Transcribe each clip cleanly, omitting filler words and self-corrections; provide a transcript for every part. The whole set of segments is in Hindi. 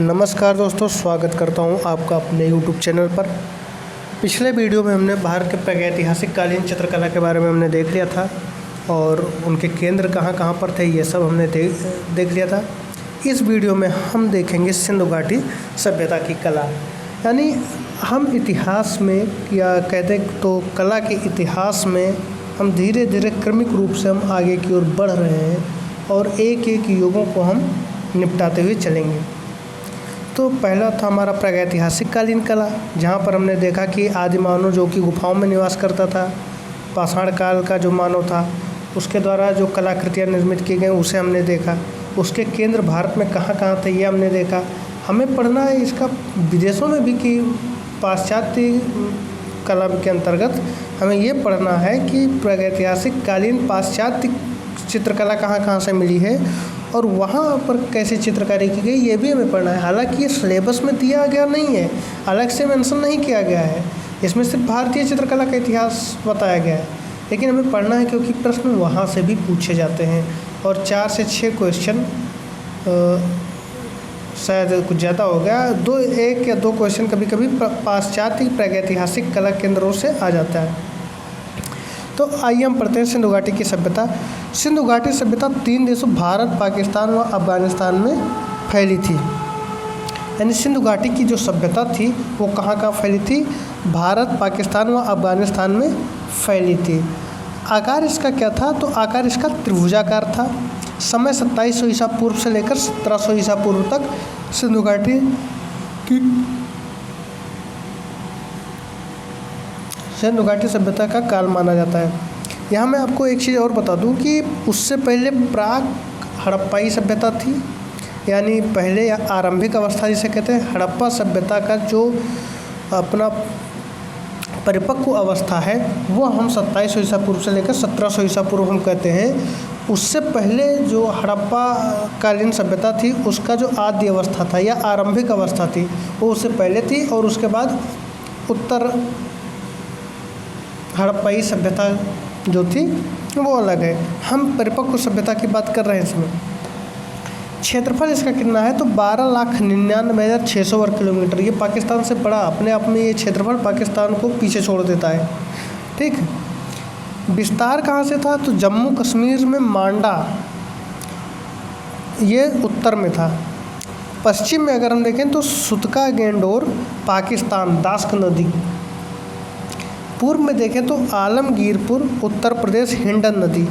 नमस्कार दोस्तों, स्वागत करता हूं आपका अपने YouTube चैनल पर। पिछले वीडियो में हमने भारत के प्रागैतिहासिक कालीन चित्रकला के बारे में हमने देख लिया था और उनके केंद्र कहाँ कहाँ पर थे, ये सब हमने देख लिया था। इस वीडियो में हम देखेंगे सिंधु घाटी सभ्यता की कला, यानी हम इतिहास में या कहते तो कला के इतिहास में हम धीरे धीरे क्रमिक रूप से हम आगे की ओर बढ़ रहे हैं और एक एक युगों को हम निपटाते हुए चलेंगे। तो पहला था हमारा प्रागैतिहासिक कालीन कला, जहाँ पर हमने देखा कि आदि मानव जो कि गुफाओं में निवास करता था, पाषाण काल का जो मानव था उसके द्वारा जो कलाकृतियाँ निर्मित की गई उसे हमने देखा। उसके केंद्र भारत में कहाँ कहाँ थे ये हमने देखा। हमें पढ़ना है इसका विदेशों में भी कि पाश्चात्य कला के अंतर्गत हमें ये पढ़ना है कि प्रागैतिहासिक कालीन पाश्चात्य चित्रकला कहाँ कहाँ से मिली है और वहाँ पर कैसे चित्रकारी की गई, ये भी हमें पढ़ना है। हालांकि ये सिलेबस में दिया गया नहीं है, अलग से मेंशन नहीं किया गया है, इसमें सिर्फ भारतीय चित्रकला का इतिहास बताया गया है, लेकिन हमें पढ़ना है क्योंकि प्रश्न वहाँ से भी पूछे जाते हैं और 4 से 6 क्वेश्चन शायद कुछ ज़्यादा हो गया, 1 या 2 क्वेश्चन कभी कभी पाश्चात्य प्रागैतिहासिक कला केंद्रों से आ जाता है। तो आइए हम पढ़ते हैं सिंधु घाटी की सभ्यता। सिंधु घाटी सभ्यता 3 देशों भारत, पाकिस्तान व अफगानिस्तान में फैली थी। यानी सिंधु घाटी की जो सभ्यता थी वो कहाँ कहाँ फैली थी? भारत, पाकिस्तान व अफगानिस्तान में फैली थी। आकार इसका क्या था? तो आकार इसका त्रिभुजाकार था। समय 2700 ईसा पूर्व से लेकर 1700 ईसा पूर्व तक सिंधु घाटी सभ्यता का काल माना जाता है। यहाँ मैं आपको एक चीज़ और बता दूँ कि उससे पहले प्राक हड़प्पाई सभ्यता थी, यानी पहले आरंभिक अवस्था जिसे कहते हैं। हड़प्पा सभ्यता का जो अपना परिपक्व अवस्था है वो हम 2700 ईसा पूर्व से लेकर 1700 ईसा पूर्व हम कहते हैं। उससे पहले जो हड़प्पा कालीन सभ्यता थी उसका जो आद्य अवस्था था या आरंभिक अवस्था थी वो उससे पहले थी और उसके बाद उत्तर हड़प्पाई सभ्यता जो थी वो अलग है। हम परिपक्व सभ्यता की बात कर रहे हैं। इसमें क्षेत्रफल इसका कितना है? तो 12,99,600 वर्ग किलोमीटर। ये पाकिस्तान से बड़ा, अपने आप में ये क्षेत्रफल पाकिस्तान को पीछे छोड़ देता है। ठीक। विस्तार कहाँ से था? तो जम्मू कश्मीर में मांडा, ये उत्तर में था। पश्चिम में अगर हम देखें तो सुतका गेंडोर पाकिस्तान, दास्क नदी। पूर्व में देखें तो आलमगीरपुर उत्तर प्रदेश, हिंडन नदी।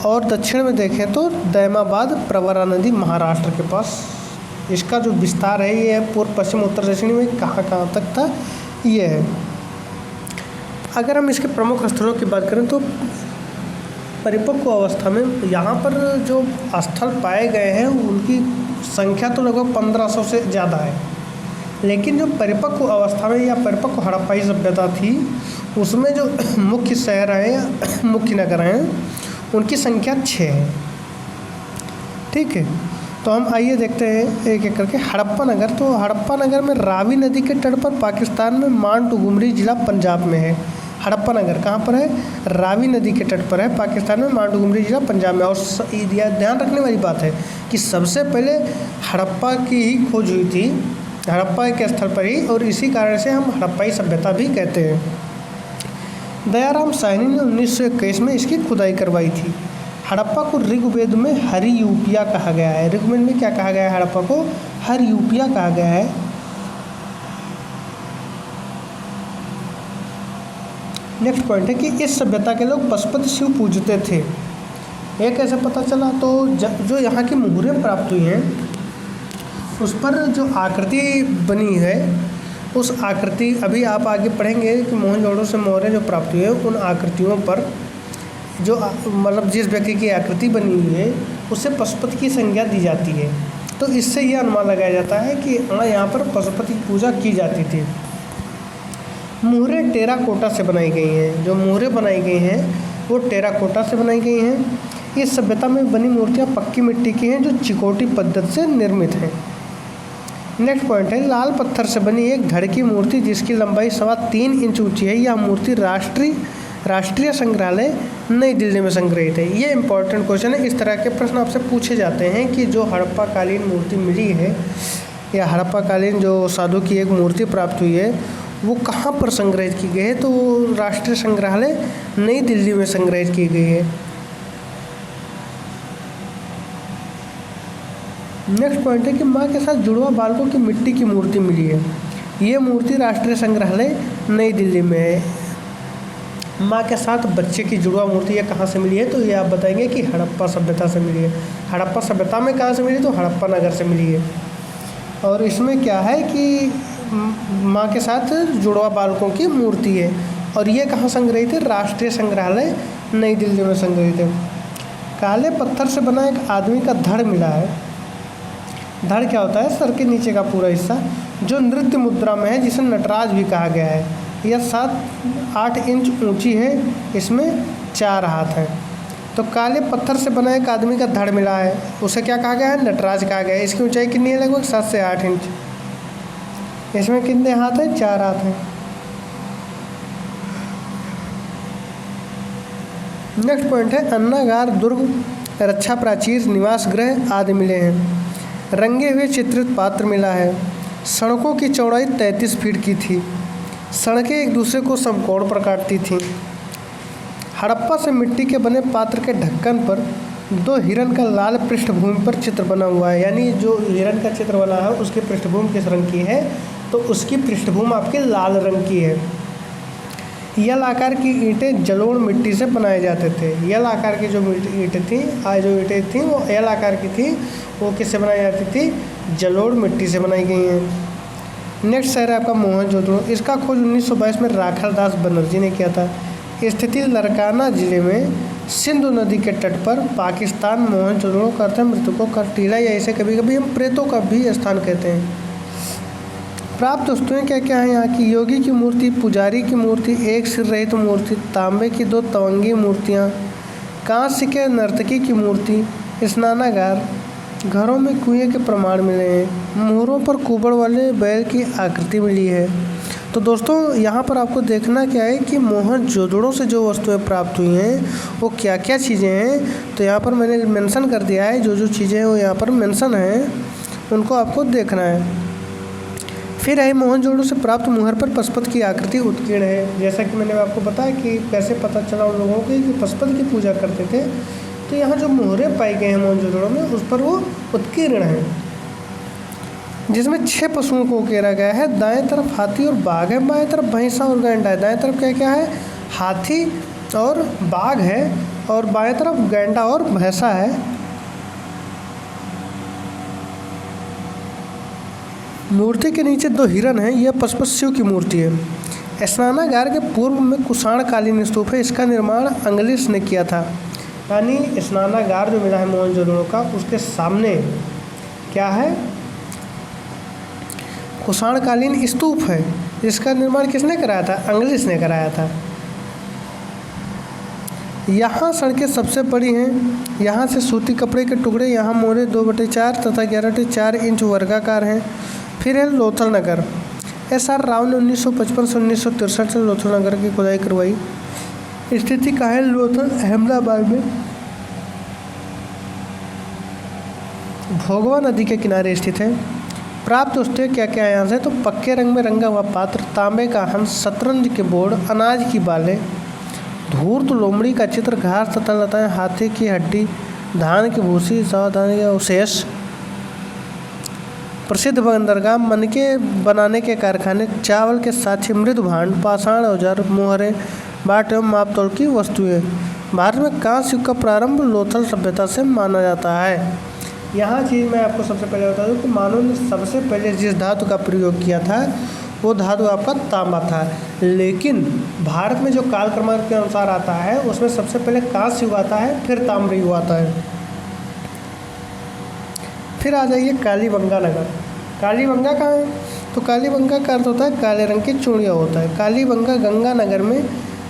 और दक्षिण में देखें तो दैमाबाद प्रवरा नदी महाराष्ट्र के पास। इसका जो विस्तार है ये पूर्व, पश्चिम, उत्तर, दक्षिण में कहाँ कहाँ तक था ये है। अगर हम इसके प्रमुख स्थलों की बात करें तो परिपक्व अवस्था में यहाँ पर जो स्थल पाए गए हैं उनकी संख्या तो लगभग 1500 से ज़्यादा है, लेकिन जो परिपक्व अवस्था में या परिपक्व हड़प्पाई सभ्यता थी उसमें जो मुख्य शहर हैं या मुख्य नगर हैं उनकी संख्या 6 है। ठीक है, तो हम आइए देखते हैं एक एक करके। हड़प्पा नगर, तो हड़प्पा नगर में रावी नदी के तट पर पाकिस्तान में मांडुगुमरी जिला पंजाब में है। हड़प्पा नगर कहाँ पर है? रावी नदी के तट पर है, पाकिस्तान में मांडुगुमरी जिला पंजाब में। और ध्यान रखने वाली बात है कि सबसे पहले हड़प्पा की ही खोज हुई थी, हड़प्पा के स्थल पर ही, और इसी कारण से हम हड़प्पाई सभ्यता भी कहते हैं। दयाराम साहनी ने 1921 में इसकी खुदाई करवाई थी। हड़प्पा को ऋग्वेद में हरियूपिया कहा गया है। ऋग्वेद में क्या कहा गया है? हड़प्पा को हरियूपिया कहा गया है। नेक्स्ट पॉइंट है कि इस सभ्यता के लोग पशुपति शिव पूजते थे। ये कैसे पता चला? तो जो यहाँ की मुहरें प्राप्त हुई हैं उस पर जो आकृति बनी है, उस आकृति, अभी आप आगे पढ़ेंगे कि मोहनजोदड़ो से मोहरें जो प्राप्त हुई है उन आकृतियों पर जो मतलब जिस व्यक्ति की आकृति बनी हुई है उससे पशुपति की संज्ञा दी जाती है। तो इससे यह अनुमान लगाया जाता है कि हाँ यहाँ पर पशुपति की पूजा की जाती थी। मुहरें टेराकोटा से बनाई गई हैं। जो मुहरें बनाई गई हैं वो टेराकोटा से बनाई गई हैं। इस सभ्यता में बनी मूर्तियाँ पक्की मिट्टी की हैं जो चिकोटी पद्धति से निर्मित हैं। नेक्स्ट पॉइंट है लाल पत्थर से बनी एक धड़ की मूर्ति जिसकी लंबाई 3.25 इंच ऊंची है। यह मूर्ति राष्ट्रीय संग्रहालय नई दिल्ली में संग्रहित है। ये इंपॉर्टेंट क्वेश्चन है। इस तरह के प्रश्न आपसे पूछे जाते हैं कि जो हड़प्पा कालीन मूर्ति मिली है या हड़प्पा कालीन जो साधु की एक मूर्ति प्राप्त हुई है वो कहाँ पर संग्रहित की गई है, तो वो राष्ट्रीय संग्रहालय नई दिल्ली में संग्रहित की गई है। नेक्स्ट पॉइंट है कि माँ के साथ जुड़वा बालकों की मिट्टी की मूर्ति मिली है। ये मूर्ति राष्ट्रीय संग्रहालय नई दिल्ली में है। माँ के साथ बच्चे की जुड़वा मूर्ति ये कहाँ से मिली है, तो ये आप बताएंगे कि हड़प्पा सभ्यता से मिली है। हड़प्पा सभ्यता में कहाँ से मिली, तो हड़प्पा नगर से मिली है। और इसमें क्या है कि माँ के साथ जुड़वा बालकों की मूर्ति है और ये कहाँ संग्रहित है, राष्ट्रीय संग्रहालय नई दिल्ली में संग्रहित है। काले पत्थर से बना एक आदमी का धड़ मिला है। धड़ क्या होता है, सर के नीचे का पूरा हिस्सा जो नृत्य मुद्रा में है, जिसे नटराज भी कहा गया है। यह 7-8 इंच ऊंची है, इसमें 4 हाथ हैं। तो काले पत्थर से बना एक आदमी का धड़ मिला है, उसे क्या कहा गया है, नटराज कहा गया है। इसकी ऊंचाई कितनी है, लगभग 7 से 8 इंच। इसमें कितने हाथ हैं, 4 हाथ हैं। नेक्स्ट पॉइंट है अन्नागार, दुर्ग, रक्षा प्राचीर, निवास गृह आदि मिले हैं। रंगे हुए चित्रित पात्र मिला है। सड़कों की चौड़ाई 33 फीट की थी। सड़कें एक दूसरे को समकोण पर काटती थीं। हड़प्पा से मिट्टी के बने पात्र के ढक्कन पर 2 हिरन का लाल पृष्ठभूमि पर चित्र बना हुआ है। यानी जो हिरन का चित्र बना है उसकी पृष्ठभूमि किस रंग की है, तो उसकी पृष्ठभूमि आपकी लाल रंग की है। यल आकार की ईंटें जलोढ़ मिट्टी से बनाए जाते थे। यल आकार की जो ईंटें थीं वो यल आकार की थी, वो किससे बनाई जाती थी, जलोढ़ मिट्टी से बनाई गई हैं। नेक्स्ट शहर है आपका मोहनजोदड़ो। इसका खोज 1922 में राखल दास बनर्जी ने किया था। स्थिति लरकाना जिले में सिंधु नदी के तट पर पाकिस्तान। मोहनजोदड़ो का अर्थ है मृतकों का टीला, या इसे कभी कभी हम प्रेतों का भी स्थान कहते हैं। प्राप्त वस्तुएं क्या क्या है यहाँ की, योगी की मूर्ति, पुजारी की मूर्ति, एक सिर रहित मूर्ति, तांबे की 2 तवंगी मूर्तियाँ, कांस्य के नर्तकी की मूर्ति, स्नानागार, घरों में कुएं के प्रमाण मिले हैं। मोहरों पर कुबड़ वाले बैल की आकृति मिली है। तो दोस्तों यहाँ पर आपको देखना क्या है कि मोहनजोदड़ो से जो वस्तुएं प्राप्त हुई हैं वो क्या क्या चीज़ें हैं, तो यहाँ पर मैंने मेंशन कर दिया है। जो जो चीज़ें हैं वो यहाँ पर मेंशन हैं, उनको आपको देखना है। फिर है मोहनजोदड़ो से प्राप्त मुहर पर पशुपत की आकृति उत्कीर्ण है। जैसा कि मैंने आपको बताया कि कैसे पता चला उन लोगों को कि पशुपत की पूजा करते थे, तो यहाँ जो मोहरें पाई गए हैं मोहनजोदड़ो में उस पर वो उत्कीर्ण है, जिसमें 6 पशुओं को उकेरा गया है। दाएं तरफ हाथी और बाघ है, बाएं तरफ भैंसा और गैंडा है। दाएं तरफ क्या क्या है, हाथी और बाघ है, और बाएं तरफ गैंडा और भैंसा है। मूर्ति के नीचे 2 हिरन हैं। यह पशुपत शिव की मूर्ति है। स्नानागार के पूर्व में कुषाण कालीन स्तूप है। इसका निर्माण अंग्लिश ने किया था। यानी स्नानागार जो मिला है मोहनजोदड़ो का, उसके सामने क्या है, कुषाणकालीन स्तूप है। इसका निर्माण किसने कराया था, अंग्लिश ने कराया था। यहाँ सड़कें सबसे बड़ी हैं। यहाँ से सूती कपड़े के टुकड़े, यहाँ मोहरें 2/4 तथा 11/4 इंच वर्गाकार हैं। फिर है लोथल नगर। SR राव ने 1955 से 1963 से लोथल नगर की खुदाई करवाई। स्थिति का है लोथल अहमदाबाद में भोगवा नदी के किनारे स्थित है। प्राप्त वस्तुएं क्या क्या है यहाँ से, तो पक्के रंग में रंगा हुआ पात्र, तांबे का हंस, शतरंज के बोर्ड, अनाज की बालें, धूर्त लोमड़ी का चित्र, घास तथा लताएं, हाथी की हड्डी, धान की भूसी, सावधानी का अवशेष, प्रसिद्ध बंदरगाह, मनके बनाने के कारखाने, चावल के साथी, मृद भांड, पाषाण औजार, मोहरें, बाट एवं मापतोल की वस्तुएं। भारत में कांस्य युग का प्रारंभ लोथल सभ्यता से माना जाता है। यहाँ चीज़ मैं आपको सबसे पहले बता दूँ कि मानव ने सबसे पहले जिस धातु का प्रयोग किया था वो धातु आपका तांबा था। लेकिन भारत में जो काल क्रमांक के अनुसार आता है उसमें सबसे पहले कांस्य युग आता है, फिर ताम्र युग आता है। फिर आ जाइए कालीबंगा नगर। कालीबंगा कहाँ है, तो कालीबंगा का अर्थ होता है काले रंग की चूड़िया होता है। कालीबंगा गंगा नगर में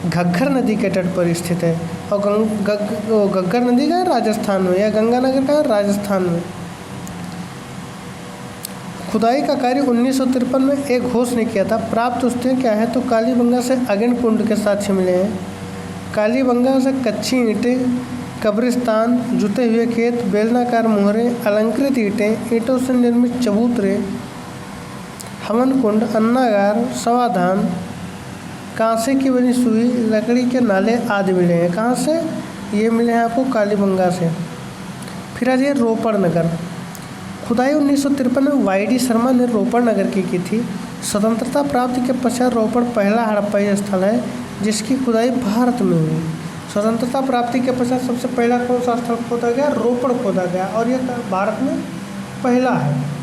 घग्गर नदी के तट पर स्थित है। और घग्गर नदी का राजस्थान में, या गंगानगर का राजस्थान में। खुदाई का कार्य 1953 में एक घोष ने किया था। प्राप्त वस्तुएं क्या है, तो कालीबंगा से अग्नि कुंड के साक्ष्य मिले हैं। कालीबंगा से कच्ची ईंटें, कब्रिस्तान, जुते हुए खेत, बेलनाकार मोहरें, अलंकृत ईंटें, ईंटों से निर्मित चबूतरे, हवन कुंड, अन्नागार, समाधान, कांसे की बनी सुई, लकड़ी के नाले आदि मिले हैं। कहाँ से? ये मिले हैं आपको कालीबंगा से। फिर आ जाइए रोपड़ नगर। खुदाई 1953 में वाई.डी. शर्मा ने रोपड़ नगर की थी। स्वतंत्रता प्राप्ति के पश्चात रोपड़ पहला हड़प्पाई स्थल है जिसकी खुदाई भारत में हुई। स्वतंत्रता प्राप्ति के पश्चात सबसे पहला कौन सा स्थल खोदा गया? रोपड़ खोदा गया, और यह भारत में पहला है।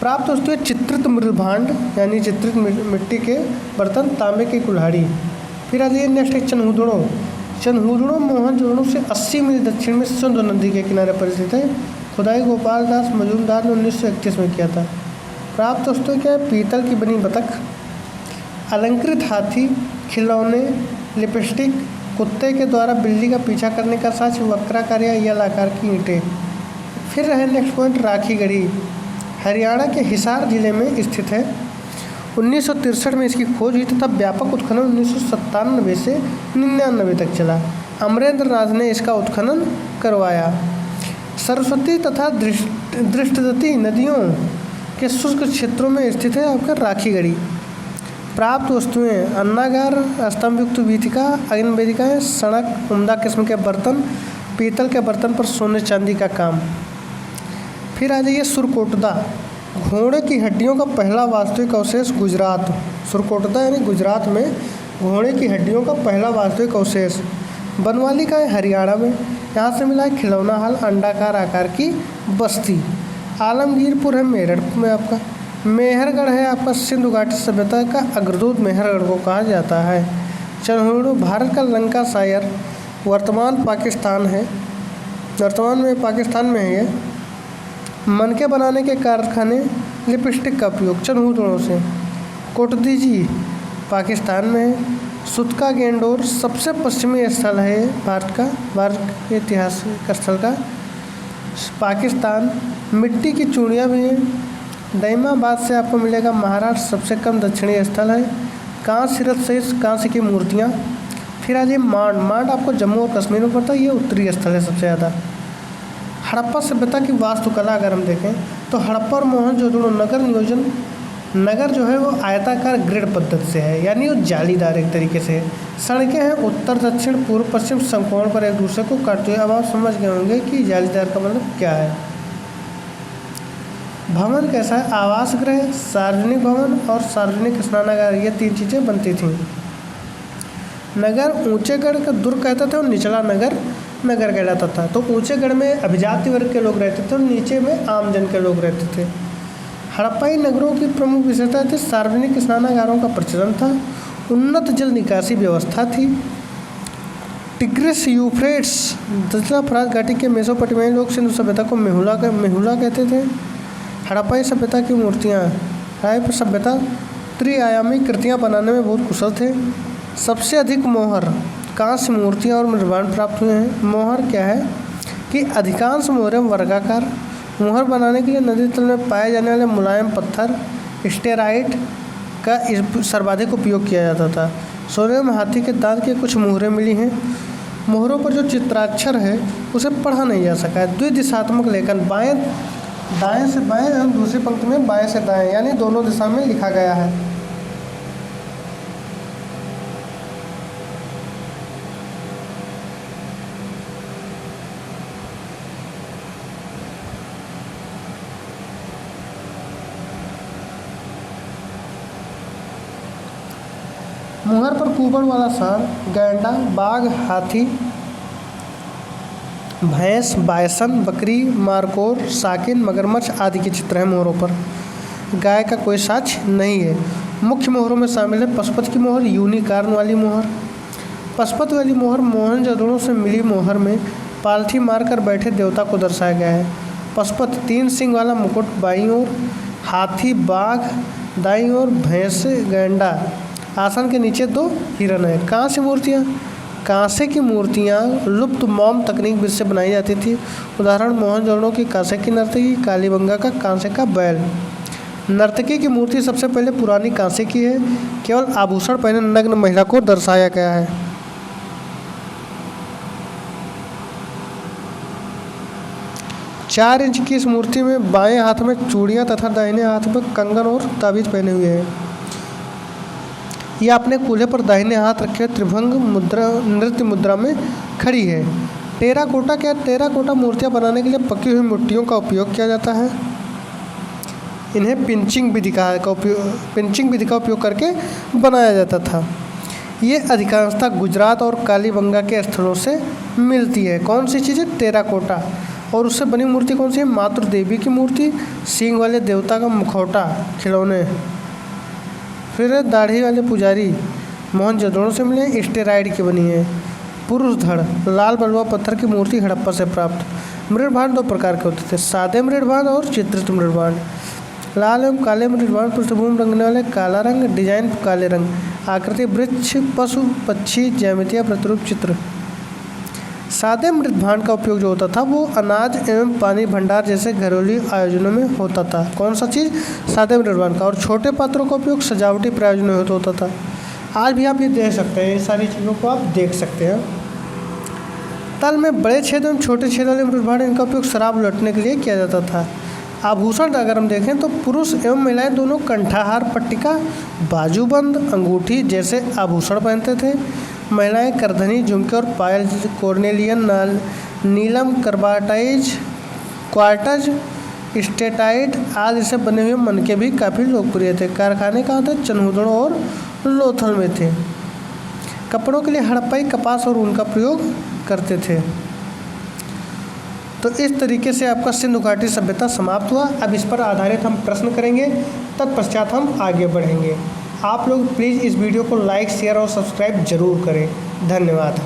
प्राप्त वस्तुएं चित्रित मृदभांड यानी चित्रित मिट्टी के बर्तन, तांबे की कुल्हाड़ी। फिर आ जाइए नेक्स्ट है चनहुदड़ो। चनहुदड़ो मोहनजोदड़ो से 80 मील दक्षिण में सिंधु नदी के किनारे पर स्थित है। खुदाई गोपाल दास मजूमदार ने 1931 में किया था। प्राप्त वस्तुएं क्या है? पीतल की बनी बतख, अलंकृत हाथी, खिलौने, लिपस्टिक, कुत्ते के द्वारा बिल्ली का पीछा करने का साज, वक्राकार या यल आकार की ईंटें। फिर रहे नेक्स्ट पॉइंट राखीगढ़ी। हरियाणा के हिसार जिले में स्थित है। 1963 में इसकी खोज हुई तथा व्यापक उत्खनन 1997 से 99 तक चला। अमरेंद्र नाथ ने इसका उत्खनन करवाया। सरस्वती तथा दृष्टवती नदियों के शुष्क क्षेत्रों में स्थित है आपका राखीगढ़ी। प्राप्त वस्तुएं अन्नागार, स्तंभयुक्त वीथिका, अग्नि वेदिकाएँ, सड़क, उम्दा किस्म के बर्तन, पीतल के बर्तन पर सोने चांदी का काम। फिर आ जाइए सुरकोटदा। घोड़े की हड्डियों का पहला वास्तविक अवशेष गुजरात। सुरकोटदा यानी गुजरात में घोड़े की हड्डियों का पहला वास्तविक अवशेष। बनवाली का है हरियाणा में। यहाँ से मिला है खिलौना हाल, अंडाकार आकार की बस्ती। आलमगीरपुर है मेरठ में आपका। मेहरगढ़ है आपका सिंधु घाटी सभ्यता का अग्रदूत मेहरगढ़ को कहा जाता है। चनहुदड़ो भारत का लंकाशायर वर्तमान पाकिस्तान है, वर्तमान में पाकिस्तान में है ये। मनके बनाने के कारखाने, लिपस्टिक का उपयोग चनहुदड़ो से। कोटदीजी पाकिस्तान में है। सुतका गेंडोर सबसे पश्चिमी स्थल है भारत के ऐतिहासिक स्थल का, पाकिस्तान। मिट्टी की चूड़ियाँ भी हैं। दईमाबाद से आपको मिलेगा महाराष्ट्र सबसे कम दक्षिणी स्थल है। कांस्य रथ सहित कांस्य की मूर्तियाँ। फिर आ जाइए मांड आपको जम्मू और कश्मीर में पड़ता है, ये उत्तरी स्थल है सबसे ज़्यादा। हड़प्पा सभ्यता की वास्तुकला अगर हम देखें तो हड़प्पा और मोहनजोदड़ो नगर जो है वो आयताकार ग्रिड पद्धति से है, यानी वो जालीदार एक तरीके से। सड़कें हैं उत्तर दक्षिण पूर्व पश्चिम समकोण पर एक दूसरे को काटते हुए। अब आप समझ गए होंगे कि जालीदार का मतलब क्या है। भवन कैसा है? आवास गृह, सार्वजनिक भवन और सार्वजनिक स्नानागार, ये 3 चीज़ें बनती थीं। नगर ऊंचे गढ़ का दुर्ग कहते थे और निचला नगर कहलाता था। तो ऊंचे गढ़ में अभिजाति वर्ग के लोग रहते थे और नीचे में आमजन के लोग रहते थे। हड़प्पाई नगरों की प्रमुख विशेषता थी सार्वजनिक स्नानागारों का प्रचलन था, उन्नत जल निकासी व्यवस्था थी। टिग्रिस यूफ्रेट्स दक्षिण फरात घाटी के मेसोपोटामियाई लोग सिंधु सभ्यता को मेहुला कहते थे। हड़प्पाई सभ्यता की मूर्तियाँ, हड़प्पा सभ्यता त्रिआयामी कृतियाँ बनाने में बहुत कुशल थे। सबसे अधिक मोहर, कांस्य मूर्तियाँ और निर्माण प्राप्त हुए हैं। मोहर क्या है कि अधिकांश मोहरें वर्गाकार। मोहर बनाने के लिए नदी तल में पाए जाने वाले मुलायम पत्थर स्टेराइट का सर्वाधिक उपयोग किया जाता था। सोने में हाथी के दांत की कुछ मोहरें मिली हैं। मोहरों पर जो चित्राक्षर है उसे पढ़ा नहीं जा सका है। द्विदिशात्मक लेखन, दाएं से बाएं और दूसरी पंक्ति में बाएं से दाएं, यानी दोनों दिशा में लिखा गया है। मुहर पर कुबड़ वाला सांड, गैंडा, बाघ, हाथी, भैंस, बायसन, बकरी, मारकोर, साकिन, मगरमच्छ आदि के चित्र हैं मोहरों पर। गाय का कोई साक्ष्य नहीं है। मुख्य मोहरों में शामिल है पशुपति की मोहर, यूनिकॉर्न वाली मोहर। पशुपति वाली मोहर मोहनजोदड़ो से मिली मोहर में पालथी मारकर बैठे देवता को दर्शाया गया है। पशुपति 3 सिंह वाला मुकुट बाईं ओर, हाथी बाघ दाईं ओर, भैंस गैंडा, आसन के नीचे 2 हिरण है। कांस्य मूर्तियाँ, कांसे की मूर्तियाँ लुप्त मोम तकनीक से बनाई जाती थी। उदाहरण मोहनजोदड़ो की कांसे की नर्तकी, कालीबंगा का कांसे का बैल। नर्तकी की मूर्ति सबसे पहले पुरानी कांसे की है, केवल आभूषण पहने नग्न महिला को दर्शाया गया है। 4 इंच की इस मूर्ति में बाएं हाथ में चूड़ियाँ तथा दाहिने हाथ में कंगन और ताबीज पहने हुए हैं। यह अपने कूल्हे पर दाहिने हाथ रखे त्रिभंग मुद्रा नृत्य मुद्रा में खड़ी है। टेराकोटा क्या? टेराकोटा मूर्तियाँ बनाने के लिए पकी हुई मिट्टियों का उपयोग किया जाता है। इन्हें पिंचिंग विधि का उपयोग करके बनाया जाता था। ये अधिकांशतः गुजरात और कालीबंगा के स्थलों से मिलती है। कौन सी चीज़ है? टेराकोटा। और उससे बनी मूर्ति कौन सी है? मातृ देवी की मूर्ति, सींग वाले देवता का मुखौटा, खिलौने। फिर दाढ़ी वाले पुजारी मोहनजोदड़ो से मिले, स्टेराइड की बनी है। पुरुष धड़, लाल बलुआ पत्थर की मूर्ति हड़प्पा से प्राप्त। मृदभांड 2 प्रकार के होते थे, सादे मृदभांड और चित्रित मृदभांड। लाल एवं काले मृदभांड, पृष्ठभूमि रंगने वाले काला रंग, डिजाइन काले रंग, आकृति वृक्ष, पशु, पक्षी, ज्यामितीय प्रतिरूप, चित्र। सादे मृदभांड का उपयोग जो होता था वो अनाज एवं पानी भंडार जैसे घरेलू आयोजनों में होता था। कौन सा चीज़? सादे मृदभांड का। और छोटे पात्रों का उपयोग सजावटी प्रयोजनों में होता था। आज भी आप ये देख सकते हैं, ये सारी चीज़ों को आप देख सकते हैं। तल में बड़े छेद एवं छोटे छेद वाले मृदभांड, इनका उपयोग शराब लुटने के लिए किया जाता था। आभूषण अगर हम देखें तो पुरुष एवं महिलाएं दोनों कंठाहार, पट्टिका, बाजूबंद, अंगूठी जैसे आभूषण पहनते थे। महिलाएं करधनी, झुमके और पायल, कॉर्नेलियन, नीलम, क्वार्टज, स्टेटाइट आदि से बने हुए मनके भी काफ़ी लोकप्रिय थे। कारखाने कहाँ थे? चन्हुदड़ो और लोथल में थे। कपड़ों के लिए हड़प्पाई कपास और ऊन का प्रयोग करते थे। तो इस तरीके से आपका सिंधु घाटी सभ्यता समाप्त हुआ। अब इस पर आधारित हम प्रश्न करेंगे, तत्पश्चात हम आगे बढ़ेंगे। आप लोग प्लीज़ इस वीडियो को लाइक, शेयर और सब्सक्राइब जरूर करें। धन्यवाद।